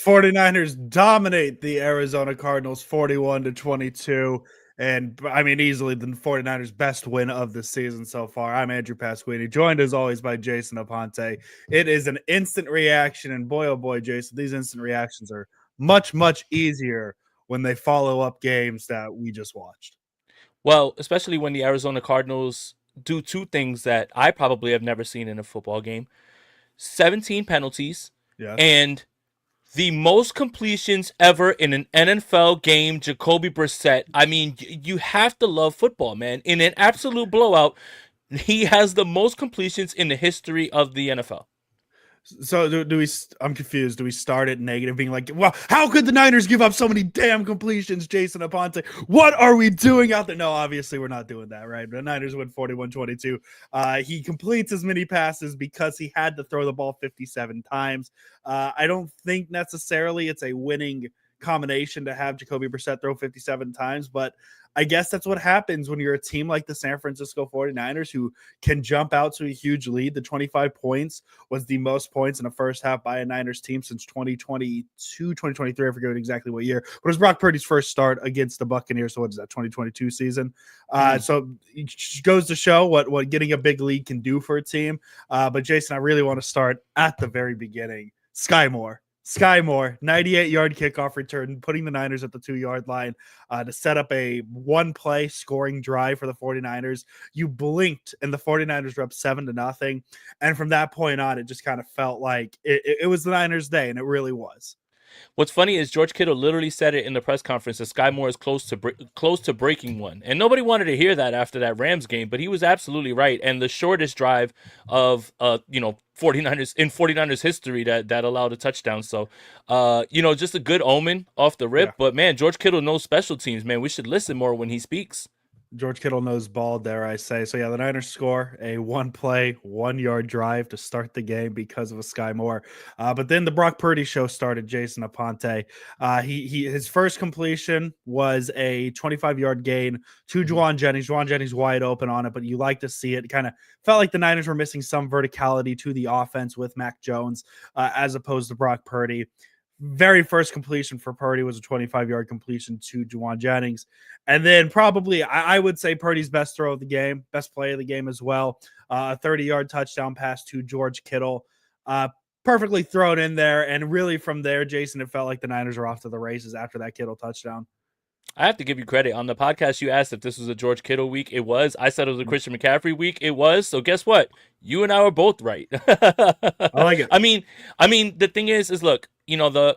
49ers dominate the Arizona Cardinals 41-22. And I mean, easily the 49ers' best win of the season so far. I'm Andrew Pasquini, joined as always by Jason Aponte. It is an instant reaction. And boy, oh boy, Jason, these instant reactions are much, much easier when they follow up games that we just watched. Well, especially when the Arizona Cardinals do two things that I probably have never seen in a football game: 17 penalties Yes. and the most completions ever in an NFL game, Jacoby Brissett. I mean, you have to love football, man. In an absolute blowout, he has the most completions in the history of the NFL. So do we? I'm confused. Do we start at negative, being like, "Well, how could the Niners give up so many damn completions?" Jason Aponte, what are we doing out there? No, obviously we're not doing that, right? The Niners win 41-22. He completes as many passes because he had to throw the ball 57 times. I don't think necessarily it's a winning combination to have Jacoby Brissett throw 57 times, but I guess that's what happens when you're a team like the San Francisco 49ers who can jump out to a huge lead. The 25 points was the most points in the first half by a Niners team since 2022, 2023. I forget exactly what year, but it was Brock Purdy's first start against the Buccaneers. So what is that, 2022 season? So it goes to show what getting a big lead can do for a team. But Jason, I really want to start at the very beginning. Sky Moore, 98-yard kickoff return, putting the Niners at the 2-yard line to set up a one-play scoring drive for the 49ers. You blinked, and the 49ers were up 7-0. And from that point on, it just kind of felt like it was the Niners' day, and it really was. What's funny is George Kittle literally said it in the press conference that Sky Moore is close to breaking one, and nobody wanted to hear that after that Rams game, but he was absolutely right. And the shortest drive of 49ers history that allowed a touchdown. So just a good omen off the Yeah. rip. But man, George Kittle knows special teams. Man, we should listen more when he speaks. George Kittle knows ball, dare I say. So, yeah, the Niners score a one-play, 1-yard drive to start the game because of a Sky Moore. But then the Brock Purdy show started, Jason Aponte. His first completion was a 25-yard gain to Mhm. Juwan Jennings. Juwan Jennings wide open on it, but you like to see it. Kind of felt like the Niners were missing some verticality to the offense with Mac Jones as opposed to Brock Purdy. Very first completion for Purdy was a 25-yard completion to Juwan Jennings. And then probably, I would say Purdy's best throw of the game, best play of the game as well. A 30-yard touchdown pass to George Kittle. Perfectly thrown in there. And really from there, Jason, it felt like the Niners were off to the races after that Kittle touchdown. I have to give you credit. On the podcast, you asked if this was a George Kittle week. It was. I said it was a Christian McCaffrey week. It was. So guess what? You and I were both right. I like it. I mean, the thing is look, the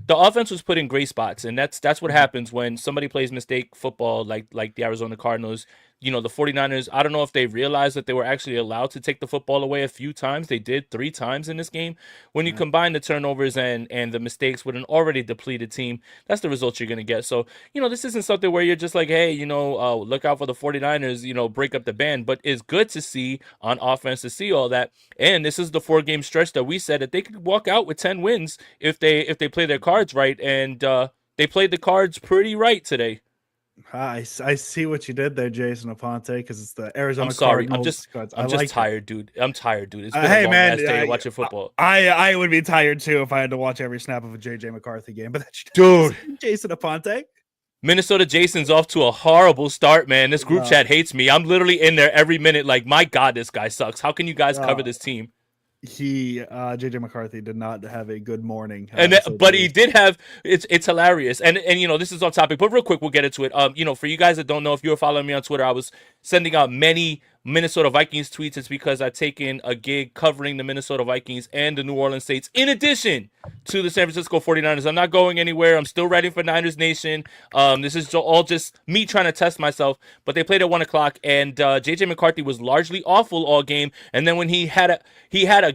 offense was put in great spots, and that's what happens when somebody plays mistake football like the Arizona Cardinals. The 49ers, I don't know if they realized that they were actually allowed to take the football away a few times. They did 3 times in this game. When you Yeah. combine the turnovers and the mistakes with an already depleted team, that's the result you're going to get. So, this isn't something where you're just like, hey, look out for the 49ers, break up the band. But it's good to see on offense to see all that. And this is the 4-game stretch that we said that they could walk out with 10 wins if they play their cards right. And they played the cards pretty right today. I see what you did there, Jason Aponte, because it's the I'm Arizona sorry. Cardinals. I I'm just like it. tired, dude. I'm tired, dude. It's been a Hey long man, ass day watching football. I would be tired too if I had to watch every snap of a JJ McCarthy game. But that's Dude, Jason Aponte. Minnesota Jason's off to a horrible start, man. This group Uh, chat hates me. I'm literally in there every minute like, my God, this guy sucks. How can you guys uh, cover this team? JJ McCarthy did not have a good morning, And to say the but he least. did have it's hilarious. And this is off topic, but real quick we'll get into it. For you guys that don't know, if you were following me on Twitter, I was sending out many Minnesota Vikings tweets. It's because I've taken a gig covering the Minnesota Vikings and the New Orleans Saints in addition to the San Francisco 49ers. I'm not going anywhere. I'm still writing for Niners Nation. This is all just me trying to test myself. But they played at 1 o'clock, and JJ McCarthy was largely awful all game. And then when he had a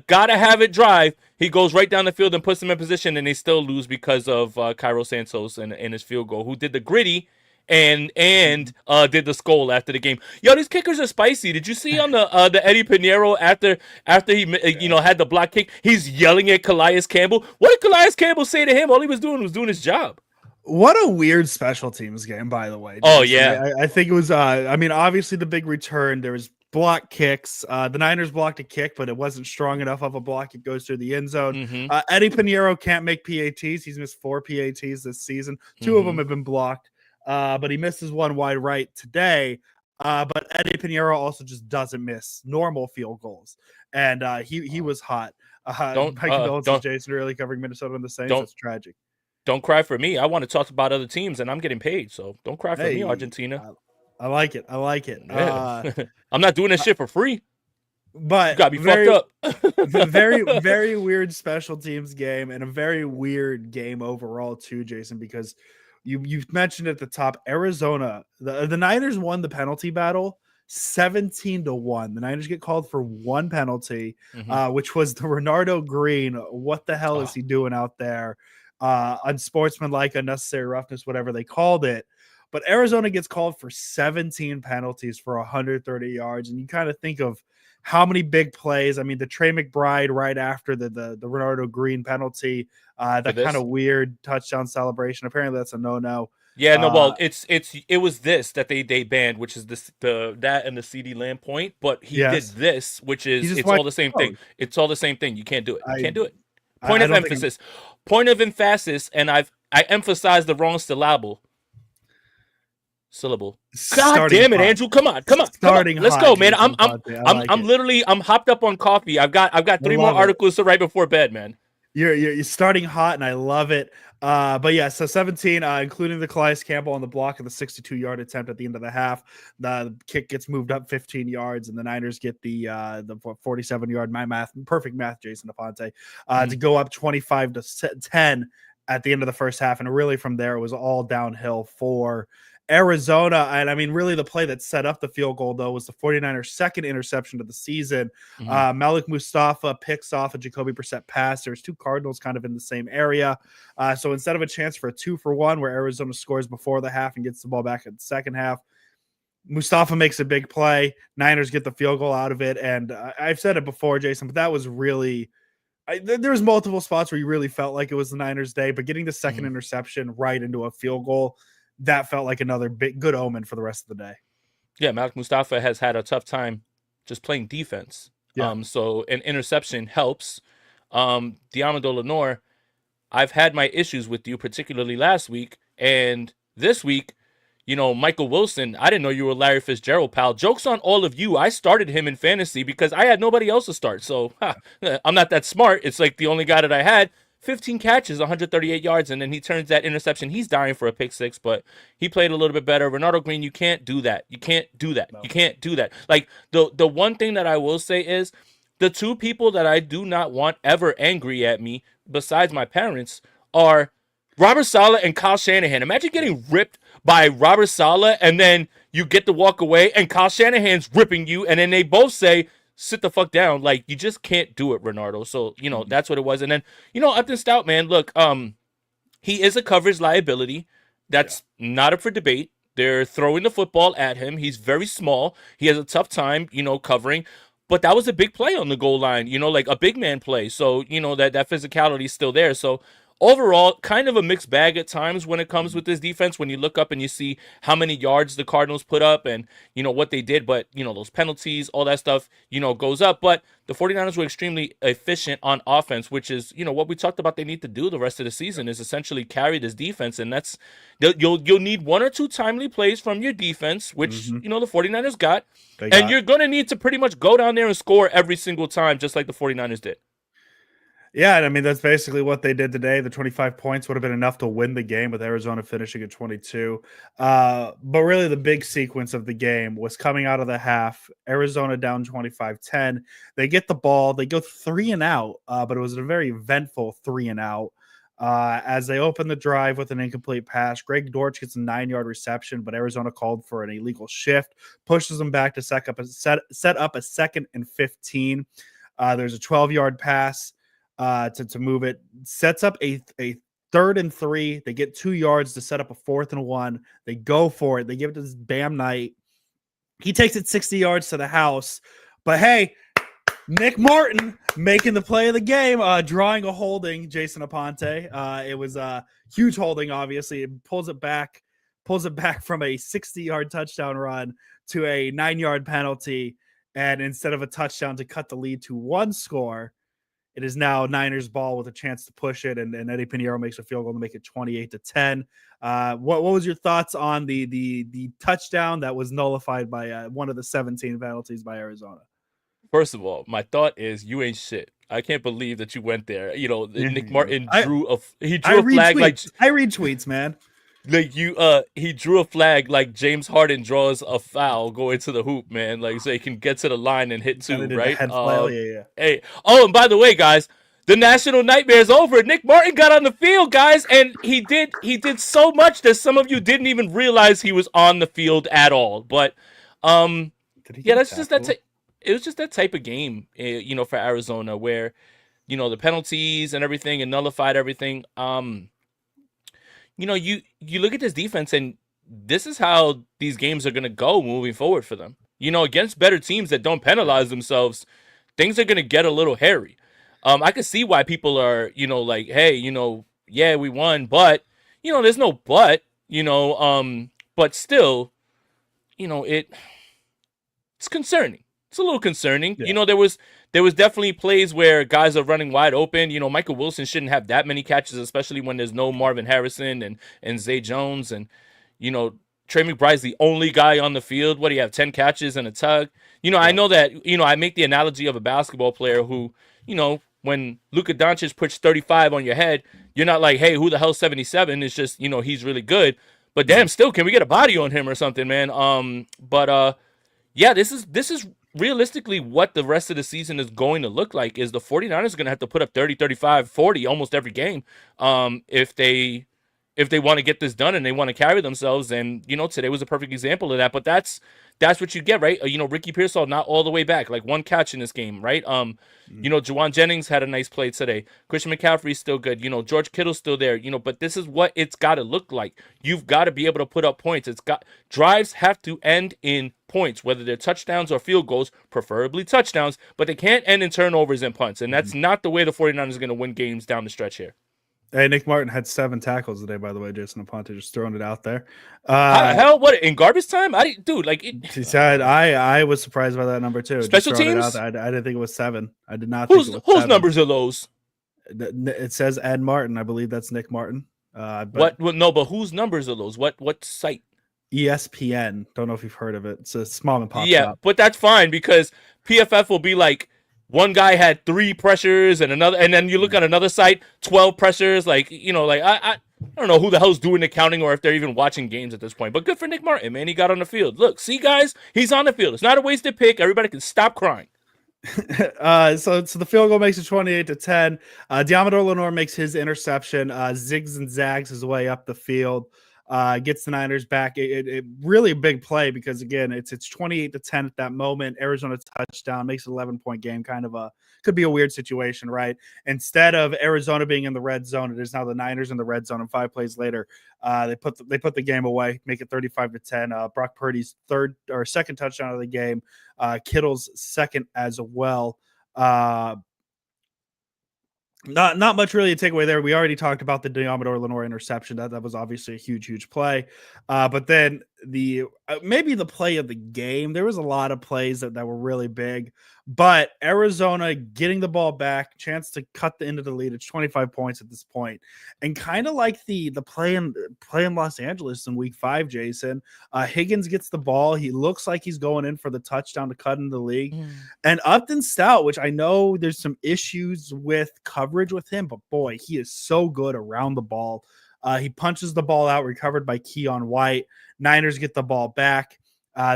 gotta have it drive, he goes right down the field and puts them in position, and they still lose because of Cairo Santos and his field goal, who did the gritty and did the skull after the game. Yo, these kickers are spicy. Did you see on the Eddie Pinheiro after he had the block kick? He's yelling at Calais Campbell. What did Calais Campbell say to him? All he was doing his job. What a weird special teams game, by the way, Oh Jason. yeah. I think it was. I mean, obviously the big return. There was block kicks. The Niners blocked a kick, but it wasn't strong enough of a block. It goes through the end zone. Mm-hmm. Eddie Pinheiro can't make PATs. He's missed 4 PATs this season. 2 of them have been blocked, but he misses one wide right today. But Eddie Pinheiro also just doesn't miss normal field goals, and he was hot. My condolences, Jason, really covering Minnesota and the Saints. That's tragic. Don't cry for me. I want to talk about other teams, and I'm getting paid, so don't cry for me, Argentina. I like it. Yeah. I'm not doing this shit for free. But you got me fucked up. very, very weird special teams game, and a very weird game overall too, Jason, because you've mentioned at the top, Arizona, the Niners won the penalty battle 17-1. The Niners get called for 1 penalty, which was the Renardo Green. What the hell is he doing out there? Unsportsmanlike, unnecessary roughness, whatever they called it. But Arizona gets called for 17 penalties for 130 yards. And you kind of think of how many big plays. I mean, the Trey McBride right after the Renardo Green penalty, that kind of weird touchdown celebration. Apparently that's a no-no. Yeah, no, well, it was this that they banned, which is that and the CD Lamb point, but he did this, which is it's all the same thing. It's all the same thing. You can't do it. You can't do it. Point of emphasis. Point of emphasis, and I emphasized the wrong syllable. God damn it, Andrew! Come on. Let's go, man. I'm hopped up on coffee. I've got 3 more articles to write before bed, man. You're starting hot, and I love it. But yeah, so 17, including the Calais Campbell on the block of the 62-yard attempt at the end of the half. The kick gets moved up 15 yards, and the Niners get the 47-yard perfect math, Jason Aponte, to go up 25-10 at the end of the first half, and really from there it was all downhill for Arizona. And I mean, really the play that set up the field goal, though, was the 49ers' second interception of the season. Malik Mustafa picks off a Jacoby Brissett pass. There's 2 Cardinals kind of in the same area. So instead of a chance for a 2-for-1 where Arizona scores before the half and gets the ball back in the second half, Mustafa makes a big play. Niners get the field goal out of it. And I've said it before, Jason, but that was really there was multiple spots where you really felt like it was the Niners' day, but getting the second interception right into a field goal, that felt like another big good omen for the rest of the day. Yeah, Malik Mustafa has had a tough time just playing defense. Yeah. So an interception helps. Diamando Lenore, I've had my issues with you, particularly last week. And this week, Michael Wilson, I didn't know you were Larry Fitzgerald, pal. Joke's on all of you. I started him in fantasy because I had nobody else to start. So I'm not that smart. It's like the only guy that I had. 15 catches, 138 yards, and then he turns that interception. He's dying for a pick 6, but he played a little bit better. Renardo Green, you can't do that. You can't do that. No. You can't do that. Like, the one thing that I will say is the 2 people that I do not want ever angry at me, besides my parents, are Robert Saleh and Kyle Shanahan. Imagine getting ripped by Robert Saleh, and then you get to walk away, and Kyle Shanahan's ripping you, and then they both say, sit the fuck down. Like, you just can't do it, Renardo. So, that's what it was. And then, Upton Stout, man, look, he is a coverage liability. That's not up for debate. They're throwing the football at him. He's very small. He has a tough time, covering. But that was a big play on the goal line, like a big man play. So, that physicality is still there. So, overall, kind of a mixed bag at times when it comes with this defense, when you look up and you see how many yards the Cardinals put up and, what they did. But, those penalties, all that stuff, goes up. But the 49ers were extremely efficient on offense, which is, what we talked about they need to do the rest of the season is essentially carry this defense. And that's, you'll need 1 or 2 timely plays from your defense, which, the 49ers got. You're going to need to pretty much go down there and score every single time, just like the 49ers did. Yeah, and I mean, that's basically what they did today. The 25 points would have been enough to win the game with Arizona finishing at 22. But really the big sequence of the game was coming out of the half, Arizona down 25-10. They get the ball. They go 3 and out, but it was a very eventful 3 and out. As they open the drive with an incomplete pass, Greg Dortch gets a 9-yard reception, but Arizona called for an illegal shift, pushes them back to set up a 2nd and 15. There's a 12-yard pass. To move it, sets up a 3rd and 3. They get 2 yards to set up a 4th and 1. They go for it. They give it to this Bam Knight. He takes it 60 yards to the house. But hey, Nick Martin making the play of the game, drawing a holding, Jason Aponte. It was a huge holding, obviously. It pulls it back from a 60-yard touchdown run to a 9-yard penalty. and instead of a touchdown to cut the lead to 1 score, it is now Niners ball with a chance to push it, and Eddie Pinheiro makes a field goal to make it 28-10. What was your thoughts on the touchdown that was nullified by one of the 17 penalties by Arizona? First of all, my thought is you ain't shit. I can't believe that you went there. You know, Nick Martin I drew a flag like I read tweets, man. Like he drew a flag like James Harden draws a foul going to the hoop, man. Like so he can get to the line and hit two, right? Head flail, yeah. Hey, oh, and by the way, guys, the national nightmare is over. Nick Martin got on the field, guys, and he did so much that some of you didn't even realize he was on the field at all. But yeah, that's just that. It was just that type of game, you know, for Arizona where, you know, the penalties and everything and nullified everything. You know, you look at this defense, and this is how these games are going to go moving forward for them. You know, against better teams that don't penalize themselves, things are going to get a little hairy. I can see why people are, you know, like, hey, you know, yeah, we won, but, you know, there's no but, you know, but still, you know, it's concerning. It's a little concerning. Yeah. You know, there was definitely plays where guys are running wide open. You know, Michael Wilson shouldn't have that many catches, especially when there's no Marvin Harrison and Zay Jones. And, you know, Trey McBride's the only guy on the field. What do you have, 10 catches and a tug? You know, yeah. I know that, you know, I make the analogy of a basketball player who, you know, when Luka Doncic puts 35 on your head, you're not like, hey, who the hell's 77? It's just, you know, he's really good. But damn, still, can we get a body on him or something, man? Yeah, this is realistically what the rest of the season is going to look like. Is the 49ers are going to have to put up 30, 35, 40 almost every game if they want to get this done and they want to carry themselves. And, you know, today was a perfect example of that. But that's what you get, right? You know, Ricky Pearsall not all the way back, like one catch in this game, right? You know, Juwan Jennings had a nice play today. Christian McCaffrey's still good. You know, George Kittle's still there. You know, but this is what it's got to look like. You've got to be able to put up points. Drives have to end in points, whether they're touchdowns or field goals, preferably touchdowns, but they can't end in turnovers and punts. And that's not the way the 49ers are going to win games down the stretch here. Hey, Nick Martin had 7 tackles today, by the way. Jason Aponte, just throwing it out there. Hell, what in garbage time? He said I was surprised by that number too. Special teams? I didn't think it was 7. I did not. Whose numbers are those? It says Ed Martin. I believe that's Nick Martin. But whose numbers are those? What site? ESPN. Don't know if you've heard of it. It's a small and pop. Yeah, but that's fine because PFF will be like, one guy had 3 pressures and then you look at another site, 12 pressures. Like, you know, like I don't know who the hell's doing the counting or if they're even watching games at this point. But good for Nick Martin, man. He got on the field. Look, see, guys, he's on the field. It's not a wasted pick. Everybody can stop crying. So the field goal makes it 28-10. Diamador Lenore makes his interception. Zigs and zags his way up the field. Gets the Niners back. It really a big play because again, it's 28-10 at that moment. Arizona touchdown makes an 11-point game. Kind of could be a weird situation, right? Instead of Arizona being in the red zone, it is now the Niners in the red zone. And 5 plays later, they put the game away, make it 35-10. Brock Purdy's second touchdown of the game. Kittle's second as well. Not much really to take away there. We already talked about the Diamador Lenore interception. That was obviously a huge play. But then maybe the play of the game. There was a lot of plays that were really big. But Arizona getting the ball back, chance to cut the end of the lead. It's 25 points at this point. And kind of like the play in Los Angeles in week 5, Jason. Higgins gets the ball. He looks like he's going in for the touchdown to cut in the league. And Upton Stout, which I know there's some issues with coverage with him, but boy, he is so good around the ball. He punches the ball out, recovered by Keon White. Niners get the ball back.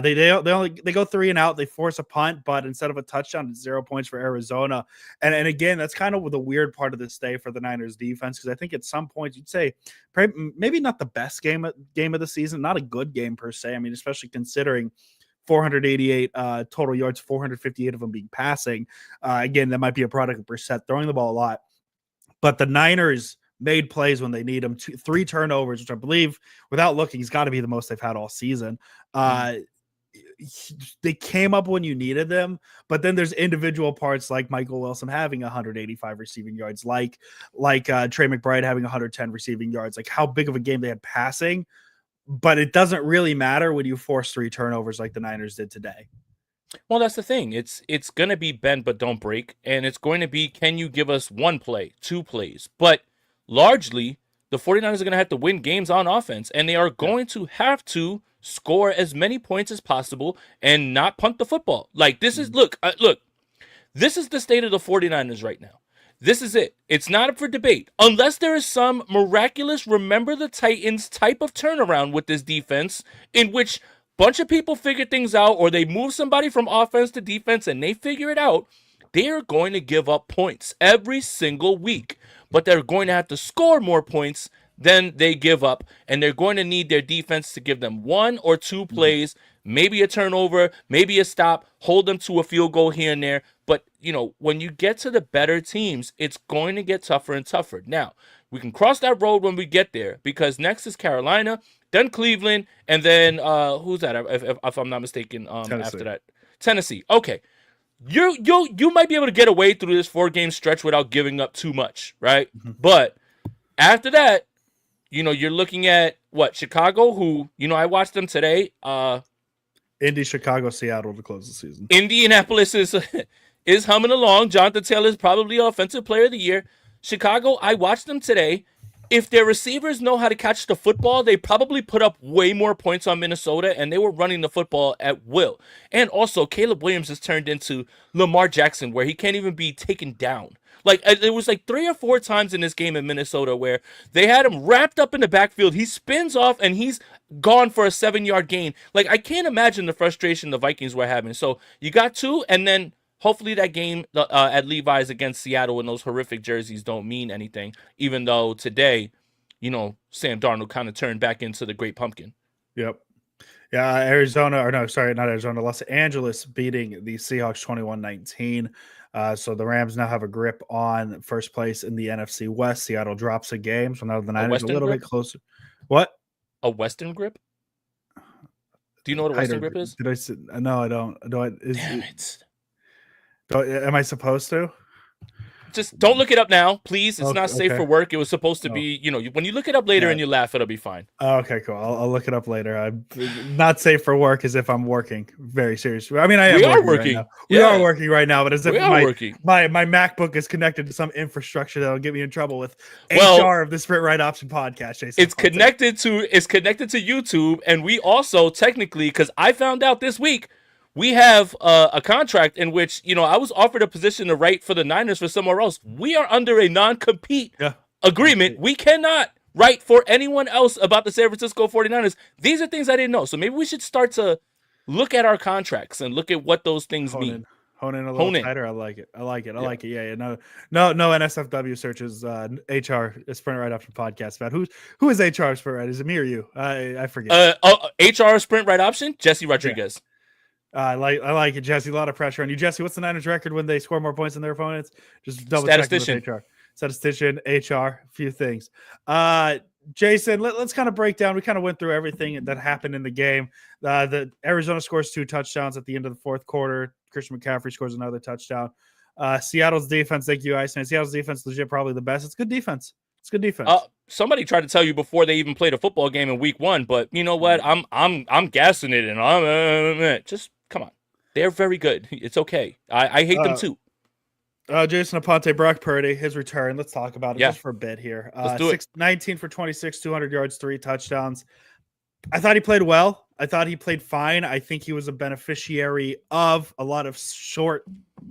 They go 3 and out. They force a punt, but instead of a touchdown, it's 0 points for Arizona. And again, that's kind of the weird part of this day for the Niners defense, because I think at some point you'd say maybe not the best game of the season, not a good game per se. I mean, especially considering 488 total yards, 458 of them being passing. Again, that might be a product of Brissett throwing the ball a lot, but the Niners made plays when they need them. 3 turnovers, which I believe, without looking, has got to be the most they've had all season. They came up when you needed them, but then there's individual parts like Michael Wilson having 185 receiving yards, like Trey McBride having 110 receiving yards, like how big of a game they had passing. But it doesn't really matter when you force 3 turnovers like the Niners did today. Well, that's the thing. It's going to be bend but don't break, and it's going to be, can you give us one play, two plays? But largely, the 49ers are going to have to win games on offense, and they are Yeah. going to have to score as many points as possible and not punt the football. Like, this is, Mhm. look, this is the state of the 49ers right now. This is it. It's not up for debate. Unless there is some miraculous remember the Titans type of turnaround with this defense in which a bunch of people figure things out, or they move somebody from offense to defense and they figure it out, they are going to give up points every single week. But they're going to have to score more points than they give up, and they're going to need their defense to give them one or two Mhm. plays, maybe a turnover, maybe a stop, hold them to a field goal here and there. But, when you get to the better teams, it's going to get tougher and tougher. Now, we can cross that road when we get there, because next is Carolina, then Cleveland, and then who's that? If I'm not mistaken, after Tennessee. that, Tennessee. Okay, you might be able to get away through this 4 game stretch without giving up too much, right? Mhm. But after that, you're looking at what, Chicago, who, I watched them today. Indy, Chicago, Seattle to close the season. Indianapolis is humming along. Jonathan Taylor is probably offensive player of the year. Chicago, I watched them today. If their receivers know how to catch the football, they probably put up way more points on Minnesota, and they were running the football at will. And also, Caleb Williams has turned into Lamar Jackson, where he can't even be taken down. Like, it was like 3 or 4 times in this game in Minnesota where they had him wrapped up in the backfield. He spins off and he's gone for a 7 yard gain. Like, I can't imagine the frustration the Vikings were having. So you got two, and then hopefully that game at Levi's against Seattle in those horrific jerseys don't mean anything, even though today, Sam Darnold kind of turned back into the great pumpkin. Yep. Yeah, Arizona, or no, sorry, not Arizona, Los Angeles beating the Seahawks 21-19. So the Rams now have a grip on first place in the NFC West. Seattle drops a game, so now the A Niners a Western little bit grip? closer. What? A Western grip? Do you know what a Western grip is? Did I say, no, I don't. Do I? Damn it. Am I supposed to? Just don't look it up now, please. It's Okay. not safe for work. It was supposed to Oh. be, when you look it up later Yeah. and you laugh, it'll be fine. Oh, okay, cool. I'll look it up later. I'm not safe for work as if I'm working. Very serious. I mean, We are working. Right now. We are working right now, but as if working. my MacBook is connected to some infrastructure that'll get me in trouble with Well, HR of the Sprint Right Option podcast. Jason, it's connected to YouTube, and we also technically, because I found out this week, we have a contract in which, I was offered a position to write for the Niners for somewhere else. We are under a non-compete agreement. We cannot write for anyone else about the San Francisco 49ers. These are things I didn't know. So maybe we should start to look at our contracts and look at what those things mean. Hone in a little tighter. I like it. I like it. Yeah. No NSFW searches. HR Sprint Right Option podcast. About who is HR Sprint Right? Is it me or you? I forget. HR Sprint Right Option. Jesse Rodriguez. Yeah. I like it, Jesse. A lot of pressure on you, Jesse. What's the Niners record when they score more points than their opponents? Just double check with HR. Statistician, HR, a few things. Jason, let's kind of break down. We kind of went through everything that happened in the game. The Arizona scores 2 touchdowns at the end of the fourth quarter. Christian McCaffrey scores another touchdown. Seattle's defense, thank you, Iceman. Seattle's defense legit probably the best. It's good defense. Somebody tried to tell you before they even played a football game in week 1, but you know what? I'm gassing it, and I'm just come on. They're very good. It's okay. I hate them too. Jason Aponte, Brock Purdy, his return. Let's talk about it just for a bit here. Let's do it. 19 for 26, 200 yards, 3 touchdowns. I thought he played well. I thought he played fine. I think he was a beneficiary of a lot of short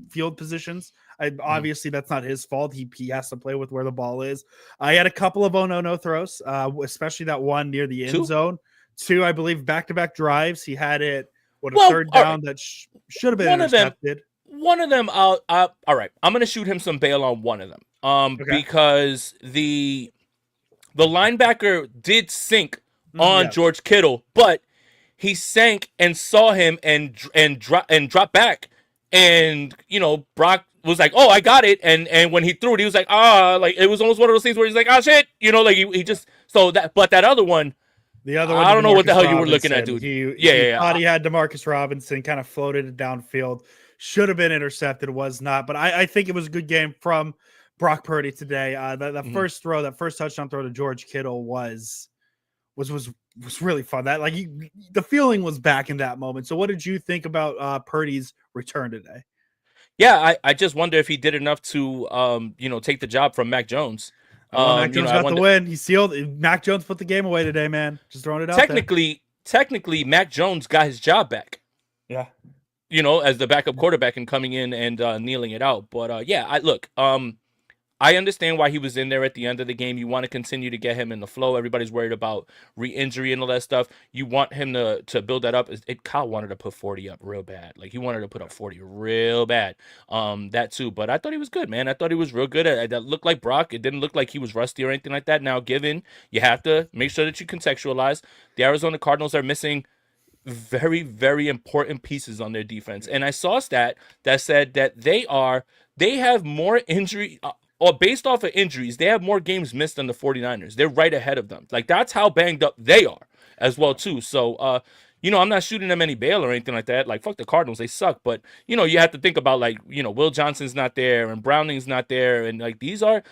field positions. Obviously, that's not his fault. He has to play with where the ball is. I had a couple of no throws, especially that one near the end zone. 2, I believe, back-to-back drives. He had it, third down that should have been intercepted. One of them, all right. I'm going to shoot him some bail on one of them because the linebacker did sink on George Kittle, but he sank and saw him and dropped back. And, Brock was like, oh, I got it. And when he threw it, he was like, like it was almost one of those things where he's like, oh, shit. Like he just, so that, but that other one, the other one, I don't know what the hell you were looking at, dude. He thought he had DeMarcus Robinson, kind of floated it downfield. Should have been intercepted, was not. But I think it was a good game from Brock Purdy today. The first throw, that first touchdown throw to George Kittle was was really fun. That like the feeling was back in that moment. So what did you think about Purdy's return today? Yeah, I just wonder if he did enough to take the job from Mac Jones. Well, Mac Jones I got the wonder. win. He sealed. Mac Jones put the game away today, man. Just throwing it out there. Technically, Mac Jones got his job back. Yeah. As the backup quarterback and coming in and kneeling it out. But yeah, I understand why he was in there at the end of the game. You want to continue to get him in the flow. Everybody's worried about re-injury and all that stuff. You want him to build that up. Kyle wanted to put 40 up real bad. Like he wanted to put up 40 real bad. That too. But I thought he was good, man. I thought he was real good. That looked like Brock. It didn't look like he was rusty or anything like that. Now, given you have to make sure that you contextualize. The Arizona Cardinals are missing very, very important pieces on their defense. And I saw a stat that said that they have more injury or based off of injuries, they have more games missed than the 49ers. They're right ahead of them. Like that's how banged up they are as well too. So I'm not shooting them any bail or anything like that. Like fuck the Cardinals, they suck. But you have to think about like, Will Johnson's not there and Browning's not there. And like these aren't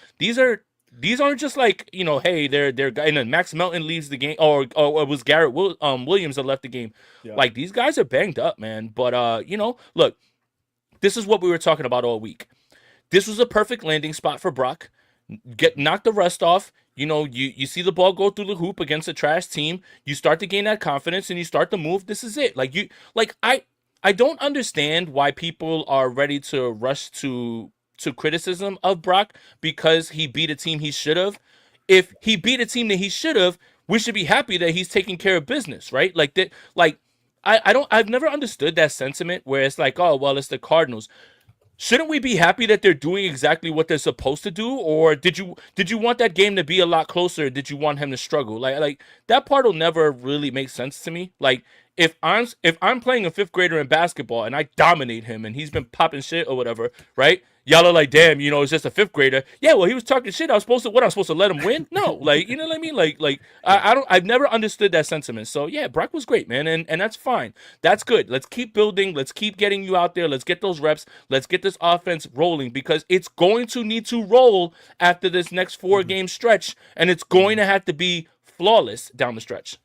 just like, hey, they're and then Max Melton leaves the game or it was Garrett Williams that left the game. Yeah. Like these guys are banged up, man. But look, this is what we were talking about all week. This was a perfect landing spot for Brock. Knock the rust off. You see the ball go through the hoop against a trash team. You start to gain that confidence and you start to move. This is it. I don't understand why people are ready to rush to criticism of Brock because he beat a team he should have. If he beat a team that he should have, we should be happy that he's taking care of business, right? Like that. Like I've never understood that sentiment where it's like, oh well, it's the Cardinals. Shouldn't we be happy that they're doing exactly what they're supposed to do, or did you want that game to be a lot closer? Did you want him to struggle? Like that part will never really make sense to me. Like if I'm playing a fifth grader in basketball and I dominate him and he's been popping shit or whatever, right? Y'all are like, damn, it's just a fifth grader. Yeah, well, he was talking shit. I'm supposed to let him win? No, like, you know what I mean? I've never understood that sentiment. So yeah, Brock was great, man, and that's fine. That's good. Let's keep building. Let's keep getting you out there. Let's get those reps. Let's get this offense rolling because it's going to need to roll after this next 4-game stretch, and it's going to have to be flawless down the stretch.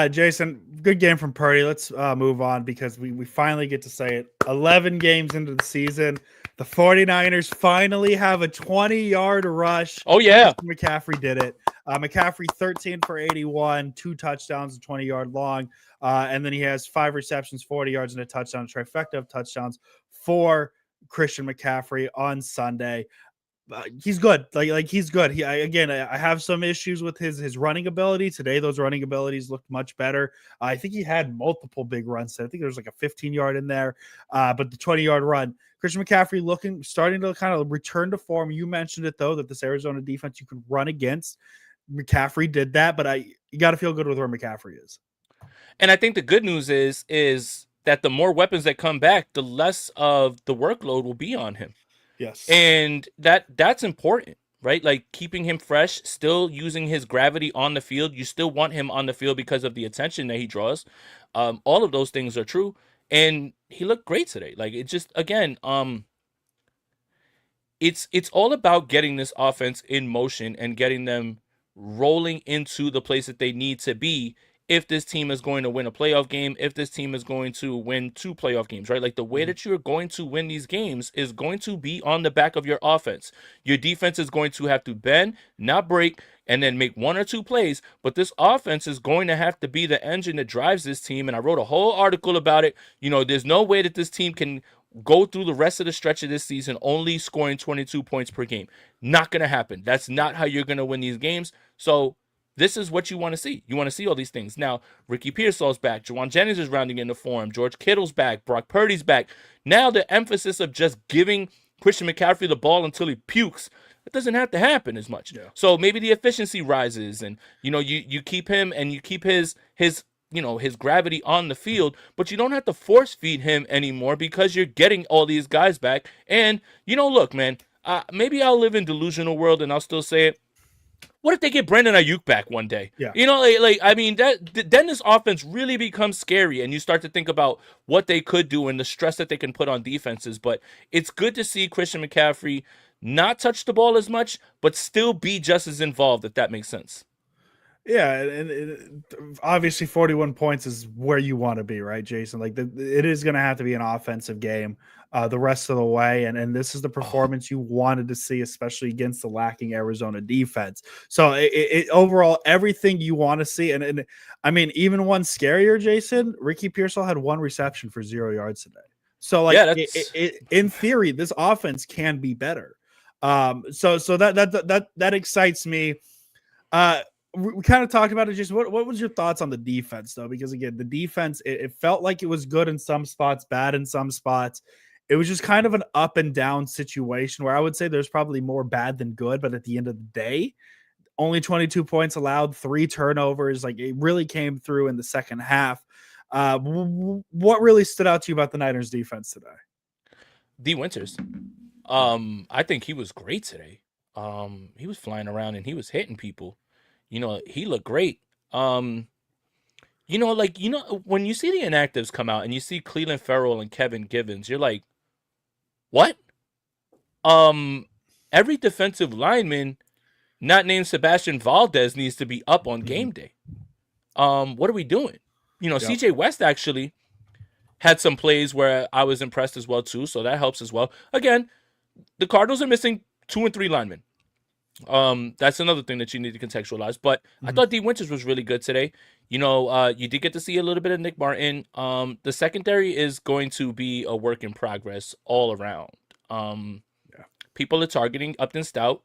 Jason, good game from Purdy. Let's move on because we finally get to say it. 11 games into the season, the 49ers finally have a 20-yard rush. Oh, yeah. McCaffrey did it. McCaffrey, 13 for 81, 2 touchdowns, 20-yard long. And then he has 5 receptions, 40 yards, and a touchdown, a trifecta of touchdowns for Christian McCaffrey on Sunday. He's good. Like he's good. I have some issues with his running ability today. Those running abilities looked much better. I think he had multiple big runs. I think there was like a 15-yard in there, but the 20-yard run. Christian McCaffrey starting to kind of return to form. You mentioned it though that this Arizona defense you can run against. McCaffrey did that, but you got to feel good with where McCaffrey is. And I think the good news is that the more weapons that come back, the less of the workload will be on him. Yes. And that's important, right? Like keeping him fresh, still using his gravity on the field. You still want him on the field because of the attention that he draws. All of those things are true. And he looked great today. Like it just, again, it's all about getting this offense in motion and getting them rolling into the place that they need to be if this team is going to win a playoff game, if this team is going to win 2 playoff games, right? Like the way that you're going to win these games is going to be on the back of your offense. Your defense is going to have to bend, not break, and then make 1 or 2 plays. But this offense is going to have to be the engine that drives this team. And I wrote a whole article about it. There's no way that this team can go through the rest of the stretch of this season only scoring 22 points per game. Not going to happen. That's not how you're going to win these games. So this is what you want to see. You want to see all these things. Now, Ricky Pearsall's back. Juwan Jennings is rounding into form. George Kittle's back. Brock Purdy's back. Now the emphasis of just giving Christian McCaffrey the ball until he pukes, it doesn't have to happen as much. Yeah. So maybe the efficiency rises and, you keep him and you keep his gravity on the field, but you don't have to force feed him anymore because you're getting all these guys back. And, look, man, maybe I'll live in delusional world and I'll still say it. What if they get Brandon Ayuk back one day? Yeah. Then this offense really becomes scary, and you start to think about what they could do and the stress that they can put on defenses. But it's good to see Christian McCaffrey not touch the ball as much, but still be just as involved, if that makes sense. Yeah, and obviously 41 points is where you want to be, right, Jason? Like it is going to have to be an offensive game the rest of the way, and this is the Oh, performance you wanted to see, especially against the lacking Arizona defense. So overall, everything you want to see, and I mean, even one scarier, Jason. Ricky Pearsall had one reception for 0 yards today. So, like, yeah, that's in theory, this offense can be better. So that excites me. Uh, we kind of talked about it. Just what was your thoughts on the defense though? Because again, the defense it felt like it was good in some spots, bad in some spots. It was just kind of an up and down situation where I would say there's probably more bad than good. But at the end of the day, only 22 points allowed, 3 turnovers. Like it really came through in the second half. What really stood out to you about the Niners defense today? D Winters. I think he was great today. He was flying around and he was hitting people. He looked great. Um, when you see the inactives come out and you see Cleveland Farrell and Kevin Givens, you're like, what? Um, every defensive lineman not named Sebastian Valdez needs to be up on Mhm. game day. What are we doing? Yep. CJ West actually had some plays where I was impressed as well too, so that helps as well. Again, the Cardinals are missing 2 and 3 linemen. That's another thing that you need to contextualize. But I Mhm. thought D Winters was really good today. You did get to see a little bit of Nick Martin. The secondary is going to be a work in progress all around. Um, Yeah. People are targeting Upton Stout.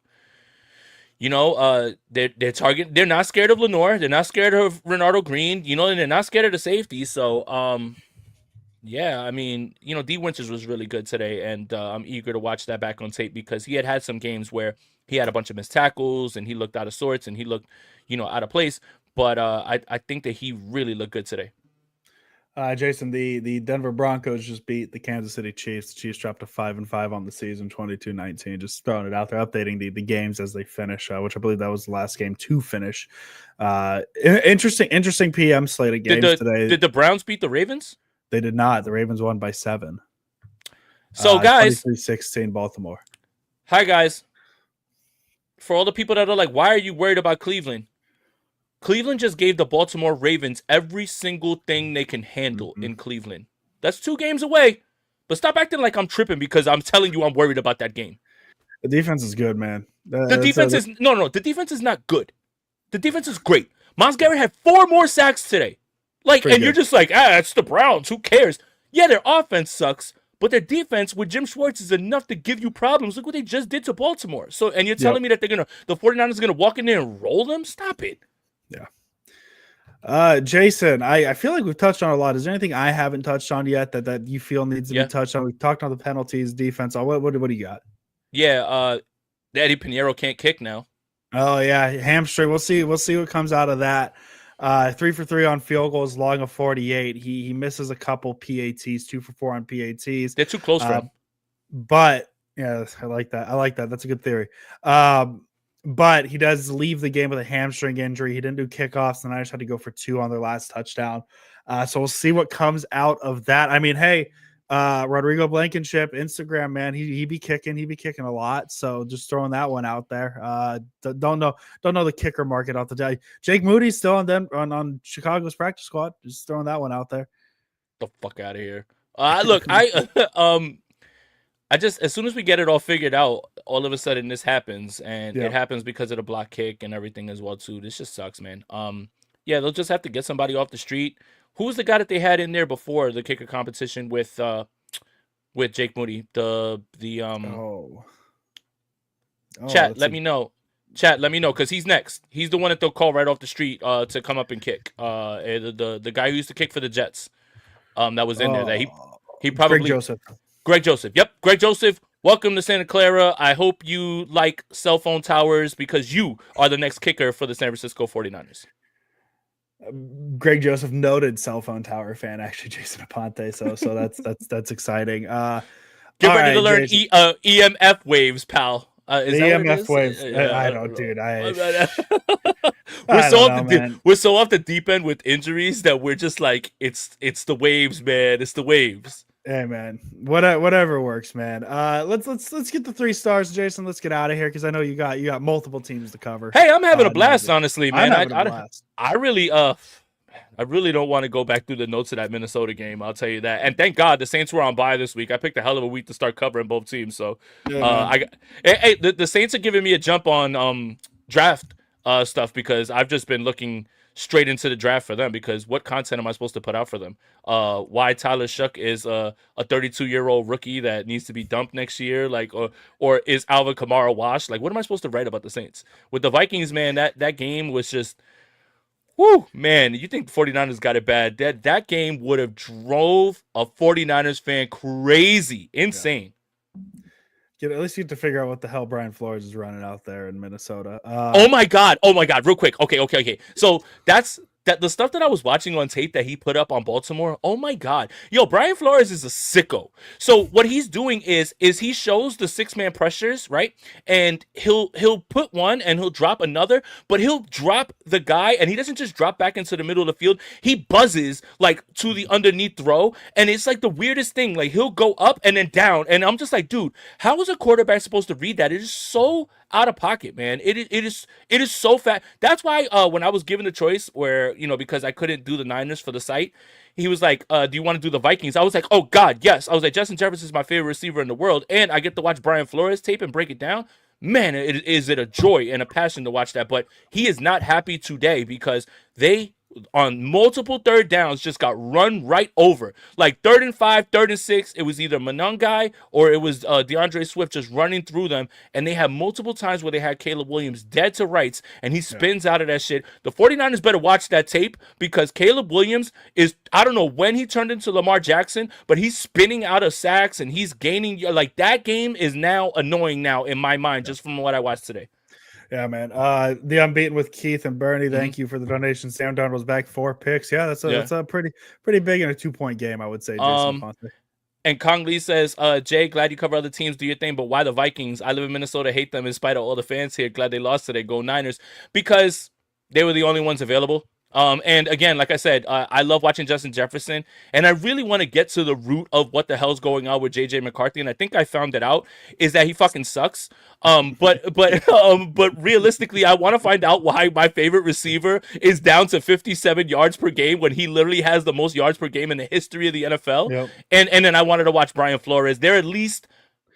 They're targeting. They're not scared of Lenore. They're not scared of Renardo Green. And they're not scared of the safety. So, yeah, I mean, D Winters was really good today, and I'm eager to watch that back on tape because he had some games where he had a bunch of missed tackles and he looked out of sorts and he looked, out of place. But I think that he really looked good today. Jason, the Denver Broncos just beat the Kansas City Chiefs. The Chiefs dropped to 5-5 on the season, 22-19. Just throwing it out there, updating the games as they finish, which I believe that was the last game to finish. Interesting PM slate of Did games the today. did the Browns beat the Ravens? They did not. The Ravens won by 7. So guys, 23-16 Baltimore. hi guys. For all the people that are like, why are you worried about Cleveland? Cleveland just gave the Baltimore Ravens every single thing they can handle Mhm. in Cleveland. That's 2 games away. But stop acting like I'm tripping because I'm telling you I'm worried about that game. The defense is good, man. The defense is no. The defense is not good. The defense is great. Myles Garrett had 4 more sacks today. Pretty And you're good. just like, it's the Browns. Who cares? Yeah, their offense sucks, but their defense with Jim Schwartz is enough to give you problems. Look what they just did to Baltimore. So, and you're Yep. telling me that the 49ers are gonna walk in there and roll them? Stop it. Yeah. Jason, I feel like we've touched on a lot. Is there anything I haven't touched on yet that you feel needs to be Yeah, touched on? We've talked on the penalties, defense. What do you got? yeah. Eddie Pinheiro can't kick now. Oh yeah, hamstring. We'll see what comes out of that. 3 for 3 on field goals, long of 48. He misses a couple PATs, 2 for 4 on PATs. They're too close for Uh, him. but yeah, I like that. I like that. That's a good theory. But he does leave the game with a hamstring injury. He didn't do kickoffs. The Niners had to go for 2 on their last touchdown. So we'll see what comes out of that. I mean, hey, Rodrigo Blankenship, Instagram man, he be kicking a lot. So just throwing that one out there. Don't know the kicker market off the day. Jake Moody's still on them on Chicago's practice squad. Just throwing that one out there. The fuck out of here. Look, I just as soon as we get it all figured out, all of a sudden this happens, and Yeah. it happens because of the block kick and everything as well too. This just sucks, man. Yeah, they'll just have to get somebody off the street. Who was the guy that they had in there before the kicker competition with Jake Moody? The Oh. chat, That's let a me know. Chat, let me know because he's next. He's the one that they'll call right off the street to come up and kick. The guy who used to kick for the Jets. That was in there. That he Greg probably Joseph. Greg Joseph. Yep, Greg Joseph. Welcome to Santa Clara. I hope you like cell phone towers because you are the next kicker for the San Francisco 49ers. Greg Joseph, noted cell phone tower fan, actually, Jason Aponte. So that's exciting. All Get ready to right, learn Jason. EMF waves, pal. The Is that what it EMF is? waves. I don't, dude. We're I so don't off know, the man. we're so off the deep end with injuries that we're just like it's the waves, man. It's the waves. Hey man, whatever works, man. Let's get the 3 stars, Jason. Let's get out of here because I know you got multiple teams to cover. Hey, I'm having a Next blast, week. honestly, I'm man. having a blast. I really don't want to go back through the notes of that Minnesota game. I'll tell you that. And thank God the Saints were on bye this week. I picked a hell of a week to start covering both teams. So, Yeah, man. the Saints are giving me a jump on draft stuff because I've just been looking straight into the draft for them because what content am I supposed to put out for them? Why Tyler Shuck is a 32-year-old rookie that needs to be dumped next year, like or is Alvin Kamara washed? Like, what am I supposed to write about the Saints? With the Vikings, man, that game was just. Whoo, man, you think the 49ers got it bad. That game would have drove a 49ers fan crazy. Insane. At least you get to figure out what the hell Brian Flores is running out there in Minnesota. Oh my god. Real quick. Okay. So that's the stuff that I was watching on tape that he put up on Baltimore. Oh my god. Yo, Brian Flores is a sicko. So what he's doing is he shows the 6-man pressures, right? And he'll put one and he'll drop another, but he'll drop the guy and he doesn't just drop back into the middle of the field. He buzzes like to the underneath throw, and it's like the weirdest thing. Like he'll go up and then down, and I'm just like, dude, how is a quarterback supposed to read that? It is so out of pocket, man. It is so fat. That's why when I was given the choice, where because I couldn't do the Niners for the site, he was like, "Do you want to do the Vikings?" I was like, "Oh God, yes." I was like, "Justin Jefferson is my favorite receiver in the world, and I get to watch Brian Flores tape and break it down." Man, is it a joy and a passion to watch that. But he is not happy today because they on multiple third downs just got run right over. Like 3rd and 5, 3rd and 6, it was either Monangai or it was DeAndre Swift just running through them. And they had multiple times where they had Caleb Williams dead to rights and he spins out of that shit. The 49ers better watch that tape because Caleb Williams is, I don't know when he turned into Lamar Jackson, but he's spinning out of sacks and he's gaining. Like that game is now annoying now in my mind just from what I watched today. Yeah, man. The Unbeaten with Keith and Bernie. Thank you for the donation. Sam Darnold's back 4 picks. Yeah, that's a pretty big in a 2-point game, I would say. Jason Ponce. And Kong Lee says, Jay, glad you cover other teams, do your thing, but why the Vikings? I live in Minnesota, hate them in spite of all the fans here. Glad they lost today. Go Niners. Because they were the only ones available. And again, like I said, I love watching Justin Jefferson, and I really want to get to the root of what the hell's going on with JJ McCarthy, and I think I found it out is that he fucking sucks. But realistically, I want to find out why my favorite receiver is down to 57 yards per game when he literally has the most yards per game in the history of the NFL. Yep. And then I wanted to watch Brian Flores. They're at least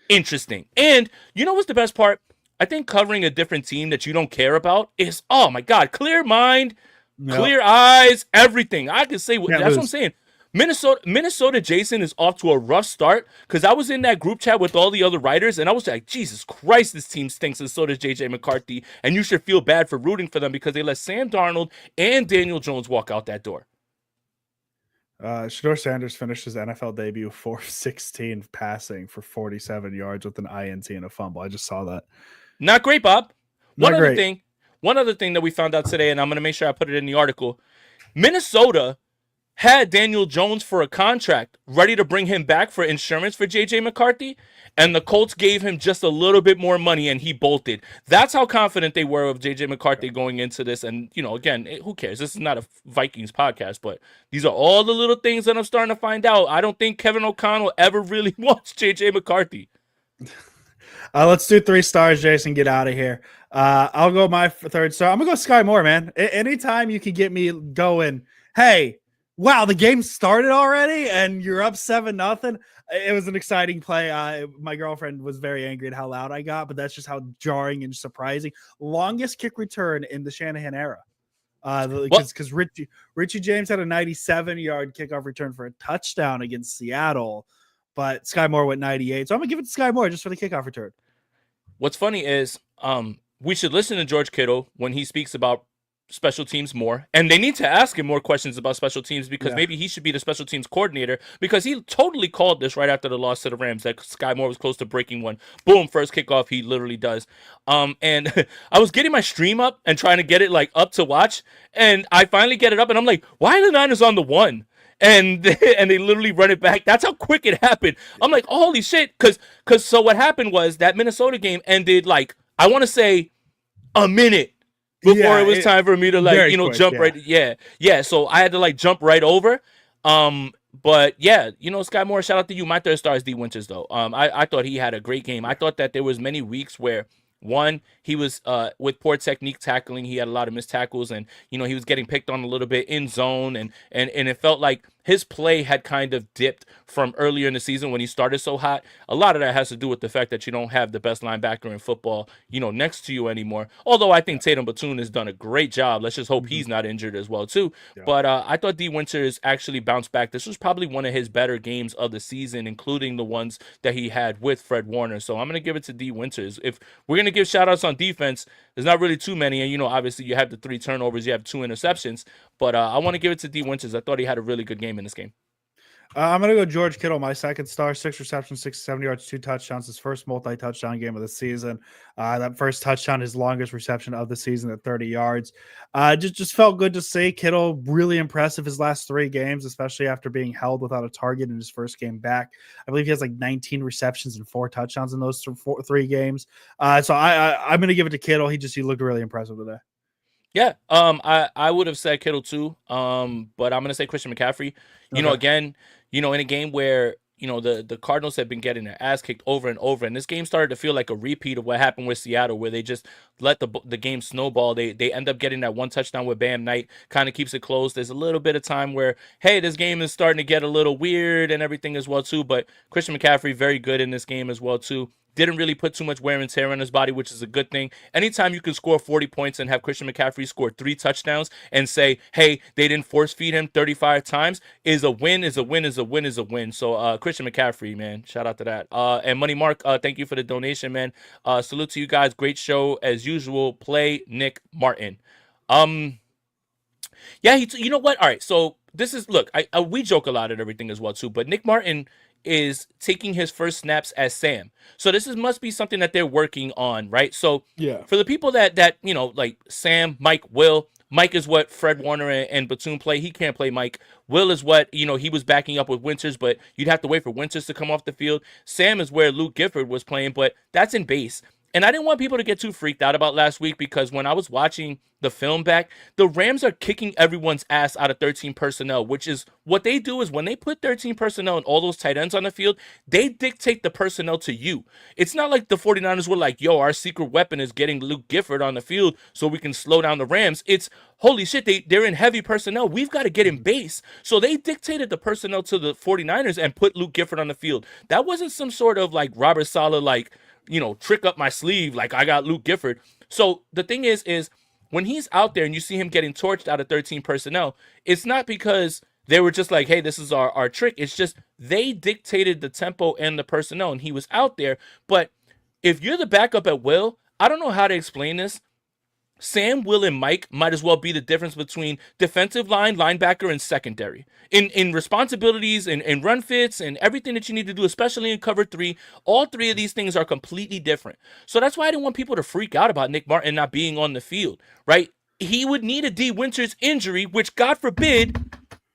interesting. And you know what's the best part? I think covering a different team that you don't care about is, oh my God, clear mind. Yep. Clear eyes, everything. I can say that's what I'm saying. Minnesota Jason is off to a rough start because I was in that group chat with all the other writers and I was like, Jesus Christ, this team stinks, and so does JJ McCarthy. And you should feel bad for rooting for them because they let Sam Darnold and Daniel Jones walk out that door. Shedeur Sanders finished his NFL debut 4-16 passing for 47 yards with an INT and a fumble. I just saw that. Not great, Bob. Not great. One other thing that we found out today, and I'm going to make sure I put it in the article, Minnesota had Daniel Jones for a contract, ready to bring him back for insurance for J.J. McCarthy, and the Colts gave him just a little bit more money, and he bolted. That's how confident they were of J.J. McCarthy going into this, and, again, who cares? This is not a Vikings podcast, but these are all the little things that I'm starting to find out. I don't think Kevin O'Connell ever really wants J.J. McCarthy. Let's do 3 stars, Jason. Get out of here. I'll go my 3rd star. I'm gonna go Sky Moore, man. Anytime you can get me going, hey, wow, the game started already and you're up 7-0. It was an exciting play. My girlfriend was very angry at how loud I got, but that's just how jarring and surprising. Longest kick return in the Shanahan era. Because Richie James had a 97-yard kickoff return for a touchdown against Seattle, but Sky Moore went 98. So I'm gonna give it to Sky Moore just for the kickoff return. What's funny is we should listen to George Kittle when he speaks about special teams more, and they need to ask him more questions about special teams because maybe he should be the special teams coordinator because he totally called this right after the loss to the Rams that Sky Moore was close to breaking one. Boom, first kickoff, he literally does. And I was getting my stream up and trying to get it like up to watch, and I finally get it up, and I'm like, why are the Niners on the 1? And they literally run it back. That's how quick it happened. I'm like, holy shit, because so what happened was that Minnesota game ended like, I want to say a minute before it was time for me to like, quick, jump right. Yeah. So I had to like jump right over. But yeah, Sky Moore, shout out to you. My third star is D Winters though. I thought he had a great game. I thought that there was many weeks where one, he was with poor technique tackling. He had a lot of missed tackles, and he was getting picked on a little bit in zone, and it felt like his play had kind of dipped from earlier in the season when he started so hot. A lot of that has to do with the fact that you don't have the best linebacker in football, next to you anymore. Although I think Yeah. Tatum Batoon has done a great job. Let's just hope Mhm. he's not injured as well too. Yeah. But I thought D Winters actually bounced back. This was probably one of his better games of the season, including the ones that he had with Fred Warner. So I'm going to give it to D Winters. If we're going to give shout outs on defense, there's not really too many. And, obviously you have the 3 turnovers, you have 2 interceptions. But I want to give it to D Winters. I thought he had a really good game in this game. I'm gonna go George Kittle, my second star, 6 receptions, 67 yards, 2 touchdowns. His first multi-touchdown game of the season. That first touchdown, his longest reception of the season at 30 yards. Just felt good to see Kittle really impressive his last 3 games, especially after being held without a target in his first game back. I believe he has like 19 receptions and 4 touchdowns in those 3 games. So I'm gonna give it to Kittle. He looked really impressive today. Yeah, I would have said Kittle too, but I'm gonna say Christian McCaffrey. Okay. Again, in a game where the Cardinals have been getting their ass kicked over and over, and this game started to feel like a repeat of what happened with Seattle, where they just let the game snowball. They end up getting that 1 touchdown with Bam Knight, kind of keeps it close. There's a little bit of time where hey, this game is starting to get a little weird and everything as well too. But Christian McCaffrey very good in this game as well too. Didn't really put too much wear and tear on his body, which is a good thing. Anytime you can score 40 points and have Christian McCaffrey score 3 touchdowns and say, hey, they didn't force feed him 35 times is a win, is a win, is a win, is a win. So Christian McCaffrey, man, shout out to that. And Money Mark, thank you for the donation, man. Salute to you guys. Great show as usual. Play Nick Martin. Um, yeah, you know what? All right, so this is look. We joke a lot and everything as well too, but Nick Martin is taking his first snaps as Sam. So this must be something that they're working on, right? So Yeah. for the people that like Sam, Mike, Will. Mike is what Fred Warner and Batoon play. He can't play Mike. Will is what he was backing up with Winters, but you'd have to wait for Winters to come off the field. Sam is where Luke Gifford was playing, but that's in base. And I didn't want people to get too freaked out about last week because when I was watching the film back, the Rams are kicking everyone's ass out of 13 personnel, which is what they do is when they put 13 personnel and all those tight ends on the field, they dictate the personnel to you. It's not like the 49ers were like, yo, our secret weapon is getting Luke Gifford on the field so we can slow down the Rams. It's holy shit, they're in heavy personnel. We've got to get in Mhm. base. So they dictated the personnel to the 49ers and put Luke Gifford on the field. That wasn't some sort of like Robert Saleh, like, trick up my sleeve, like I got Luke Gifford. So the thing is when he's out there and you see him getting torched out of 13 personnel, it's not because they were just like, hey, this is our trick. It's just they dictated the tempo and the personnel, and he was out there. But if you're the backup at will, I don't know how to explain this. Sam, Will, and Mike might as well be the difference between defensive line, linebacker, and secondary. In responsibilities and run fits and everything that you need to do, especially in cover 3, all 3 of these things are completely different. So that's why I didn't want people to freak out about Nick Martin not being on the field, right? He would need a D Winters injury, which God forbid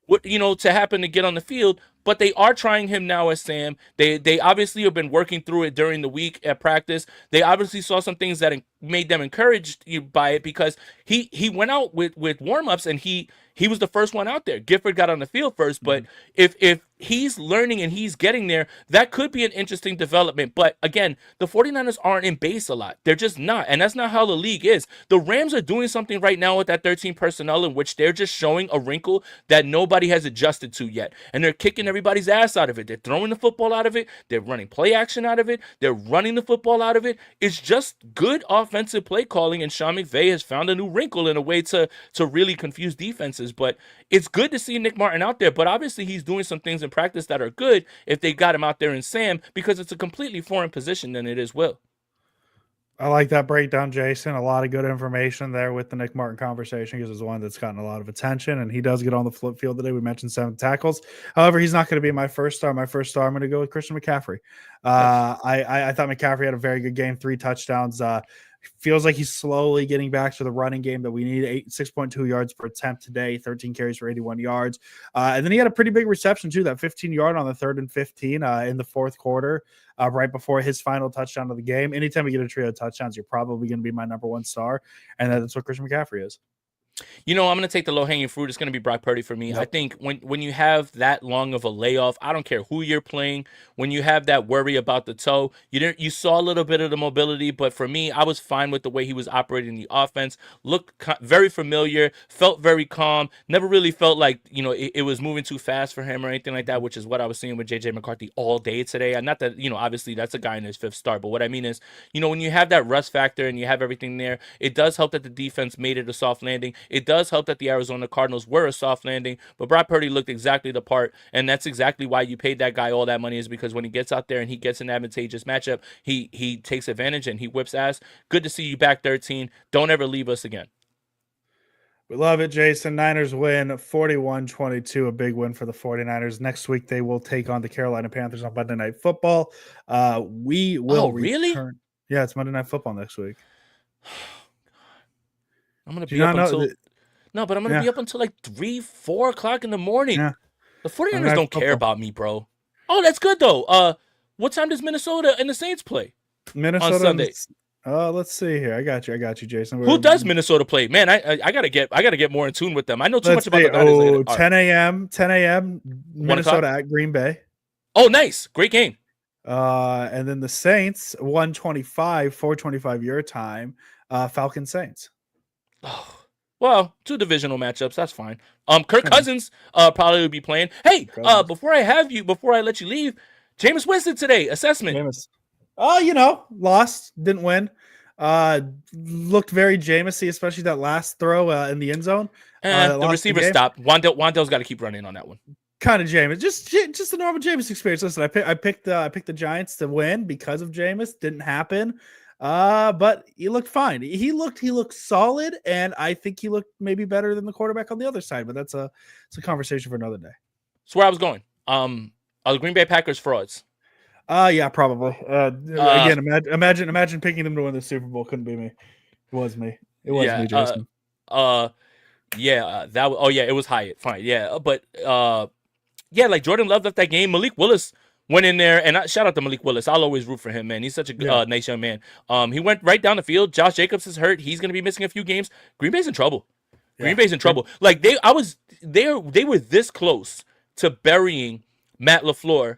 to happen to get on the field. But they are trying him now as Sam. They obviously have been working through it during the week at practice. They obviously saw some things that made them encouraged by it because he went out with warm-ups and he was the first one out there. Gifford got on the field first, but Mhm. if he's learning and he's getting there, that could be an interesting development. But again, the 49ers aren't in base a lot. They're just not. And that's not how the league is. The Rams are doing something right now with that 13 personnel in which they're just showing a wrinkle that nobody has adjusted to yet. And they're kicking everybody's ass out of it. They're throwing the football out of it. They're running play action out of it. They're running the football out of it. It's just good offensive play calling, and Sean McVay has found a new wrinkle in a way to really confuse defenses. But it's good to see Nick Martin out there, but obviously he's doing some things in practice that are good if they got him out there in Sam because it's a completely foreign position than it is Will. I like that breakdown, Jason. A lot of good information there with the Nick Martin conversation because it's one that's gotten a lot of attention, and he does get on the flip field today. We mentioned 7 tackles. However, he's not going to be my first star. My first star, I'm going to go with Christian McCaffrey. Nice. I thought McCaffrey had a very good game, 3 touchdowns. Feels like he's slowly getting back to the running game that we need. 6.2 yards per attempt today, 13 carries for 81 yards. And then he had a pretty big reception too, that 15-yard on the 3rd and 15 in the fourth quarter, right before his final touchdown of the game. Anytime you get a trio of touchdowns, you're probably going to be my number 1 star. And that's what Christian McCaffrey is. I'm going to take the low-hanging fruit. It's going to be Brock Purdy for me. I Yep. think when you have that long of a layoff, I don't care who you're playing. When you have that worry about the toe, you saw a little bit of the mobility, but for me, I was fine with the way he was operating the offense. Looked very familiar, felt very calm. Never really felt like it was moving too fast for him or anything like that, which is what I was seeing with JJ McCarthy all day today. And not that obviously that's a guy in his fifth start, but what I mean is, when you have that rust factor and you have everything there, it does help that the defense made it a soft landing. It does help that the Arizona Cardinals were a soft landing, but Brock Purdy looked exactly the part, and that's exactly why you paid that guy all that money, is because when he gets out there and he gets an advantageous matchup, he takes advantage and he whips ass. Good to see you back, 13. Don't ever leave us again. We love it, Jason. Niners win 41-22, a big win for the 49ers. Next week, they will take on the Carolina Panthers on Monday Night Football. We will really? return. Yeah, it's Monday Night Football next week. I'm going to be up until... No, but I'm going to be up until like 3, 4 o'clock in the morning. Yeah. The 49ers don't care about me, bro. Oh, that's good, though. What time does Minnesota and the Saints play? Minnesota on Sunday. Let's see here. I got you, Jason. Who does Minnesota play? Man, I gotta get more in tune with them. I know too much about the Niners. 10 a.m. Minnesota at Green Bay. Oh, nice. Great game. And then the Saints, 1:25, 4:25 your time, Falcons Saints. Oh. Well, 2 divisional matchups. That's fine. Kirk Cousins probably will be playing. Hey, before I let you leave, Jameis Winston today. Assessment. Jameis. Lost, didn't win. Looked very Jameis-y, especially that last throw in the end zone. The receiver stopped. Wandell's got to keep running on that one. Kind of Jameis, just a normal Jameis experience. Listen, I picked the Giants to win because of Jameis. Didn't happen. But he looked fine. He looked solid, and I think he looked maybe better than the quarterback on the other side. But it's a conversation for another day. That's where I was going. Are the Green Bay Packers frauds? Yeah, probably. Again, imagine picking them to win the Super Bowl. Couldn't be me. It was me. It was me, Jason. It was Hyatt. Fine. Yeah, but like Jordan Love left that game. Malik Willis went in there, and shout out to Malik Willis. I'll always root for him, man. He's such a nice young man. He went right down the field. Josh Jacobs is hurt. He's going to be missing a few games. Green Bay's in trouble. Green Bay's in trouble. Like they were this close to burying Matt LaFleur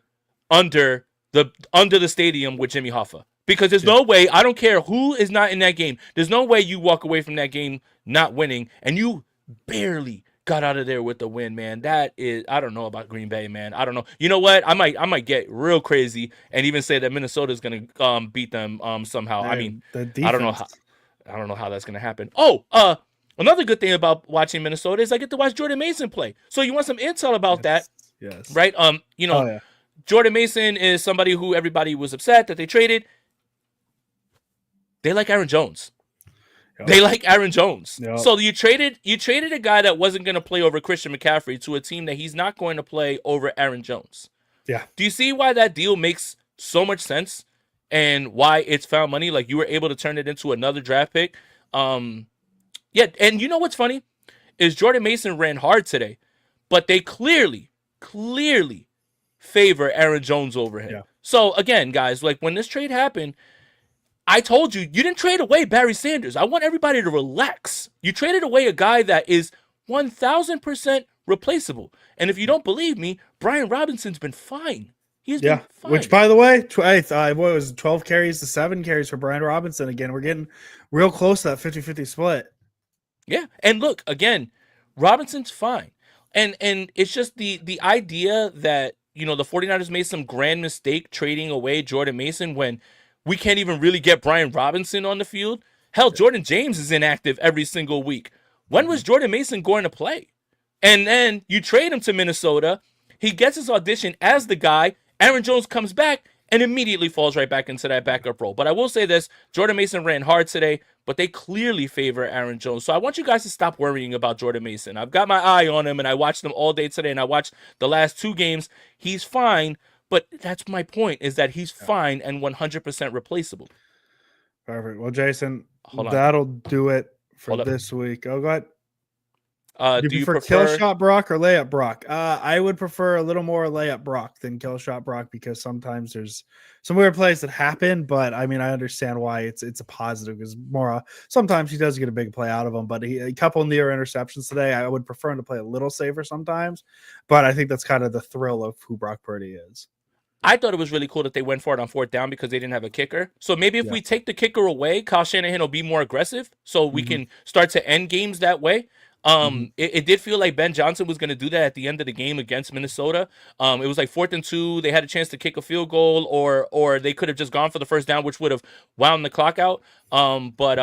under the stadium with Jimmy Hoffa, because there's no way, I don't care who is not in that game, there's no way you walk away from that game not winning, and you barely got out of there with the win, man. That is, I don't know about Green Bay, man. I don't know. You know what? I might get real crazy and even say that Minnesota is going to beat them somehow. Man, I mean, I don't know how that's going to happen. Another good thing about watching Minnesota is I get to watch Jordan Mason play. So you want some intel about that? Yes. Right? Jordan Mason is somebody who everybody was upset that they traded. They like Aaron Jones. Yep. They like Aaron Jones. Yep. So you traded a guy that wasn't going to play over Christian McCaffrey to a team that he's not going to play over Aaron Jones. Yeah. Do you see why that deal makes so much sense and why it's found money? Like, you were able to turn it into another draft pick. And you know what's funny is Jordan Mason ran hard today, but they clearly favor Aaron Jones over him. Yeah. So again, guys, like when this trade happened, I told you didn't trade away Barry Sanders. I want everybody to relax. You traded away a guy that is 1,000% replaceable. And if you don't believe me, Brian Robinson's been fine. He's been fine. Which, by the way, what was it, 12 carries to 7 carries for Brian Robinson. Again, we're getting real close to that 50-50 split. Yeah, and look, again, Robinson's fine. And it's just the idea that, the 49ers made some grand mistake trading away Jordan Mason when we can't even really get Brian Robinson on the field. Hell, Jordan James is inactive every single week. When was Jordan Mason going to play? And then you trade him to Minnesota. He gets his audition as the guy. Aaron Jones comes back and immediately falls right back into that backup role. But I will say this, Jordan Mason ran hard today, but they clearly favor Aaron Jones. So I want you guys to stop worrying about Jordan Mason. I've got my eye on him, and I watched him all day today, and I watched the last 2 games. He's fine, but that's my point, is that he's fine and 100% replaceable. Perfect. Well, Jason, that'll do it for this week. Oh, go Do you prefer kill prefer? shot Brock or layup Brock? I would prefer a little more layup Brock than kill shot Brock because sometimes there's some weird plays that happen. But I mean, I understand why it's a positive because more sometimes he does get a big play out of them. But a couple near interceptions today, I would prefer him to play a little safer sometimes. But I think that's kind of the thrill of who Brock Purdy is. I thought it was really cool that they went for it on fourth down because they didn't have a kicker. So maybe if Yeah. we take the kicker away, Kyle Shanahan will be more aggressive. So we can start to end games that way. It did feel like Ben Johnson was going to do that at the end of the game against Minnesota. It was like 4th and 2. They had a chance to kick a field goal, or they could have just gone for the first down, which would have wound the clock out. But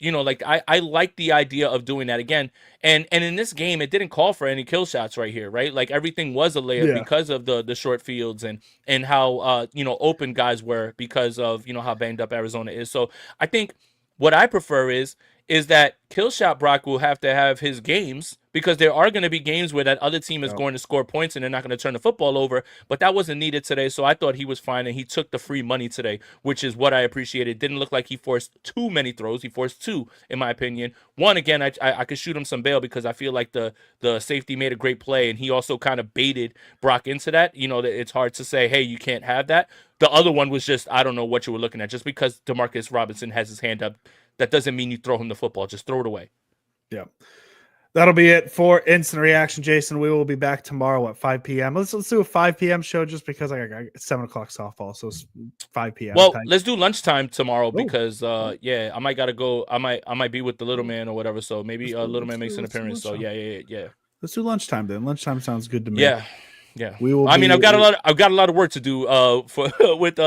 like I like the idea of doing that again. And in this game, it didn't call for any kill shots right here, right? Like everything was a layup because of the short fields and how open guys were because of how banged up Arizona is. So I think what I prefer is that Killshot Brock will have to have his games because there are going to be games where that other team is going to score points and they're not going to turn the football over. But that wasn't needed today, so I thought he was fine, and he took the free money today, which is what I appreciated. Didn't look like he forced too many throws. He forced 2, in my opinion. One, again, I could shoot him some bail because I feel like the safety made a great play, and he also kind of baited Brock into that. It's hard to say, hey, you can't have that. The other one was just, I don't know what you were looking at. Just because Demarcus Robinson has his hand up, that doesn't mean you throw him the football. Just throw it away. Yeah. That'll be it for Instant Reaction, Jason. We will be back tomorrow at 5 p.m. Let's do a 5 p.m. show just because I got 7 o'clock softball, so it's 5 p.m. Well, time. let's do lunchtime tomorrow because I might gotta go. I might be with the little man or whatever. So maybe little man makes an appearance. So yeah. Let's do lunchtime then. Lunchtime sounds good to me. Yeah. We will. I've got a lot of work to do with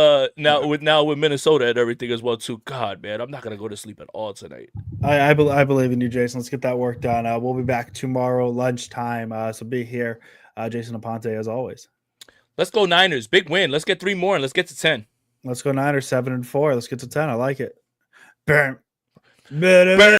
Minnesota and everything as well too. God, man, I'm not gonna go to sleep at all tonight. I believe in you, Jason. Let's get that work done. We'll be back tomorrow lunchtime. So be here, Jason Aponte, as always. Let's go Niners, big win. Let's get 3 more and let's get to 10. Let's go Niners 7-4. Let's get to 10. I like it. Burn.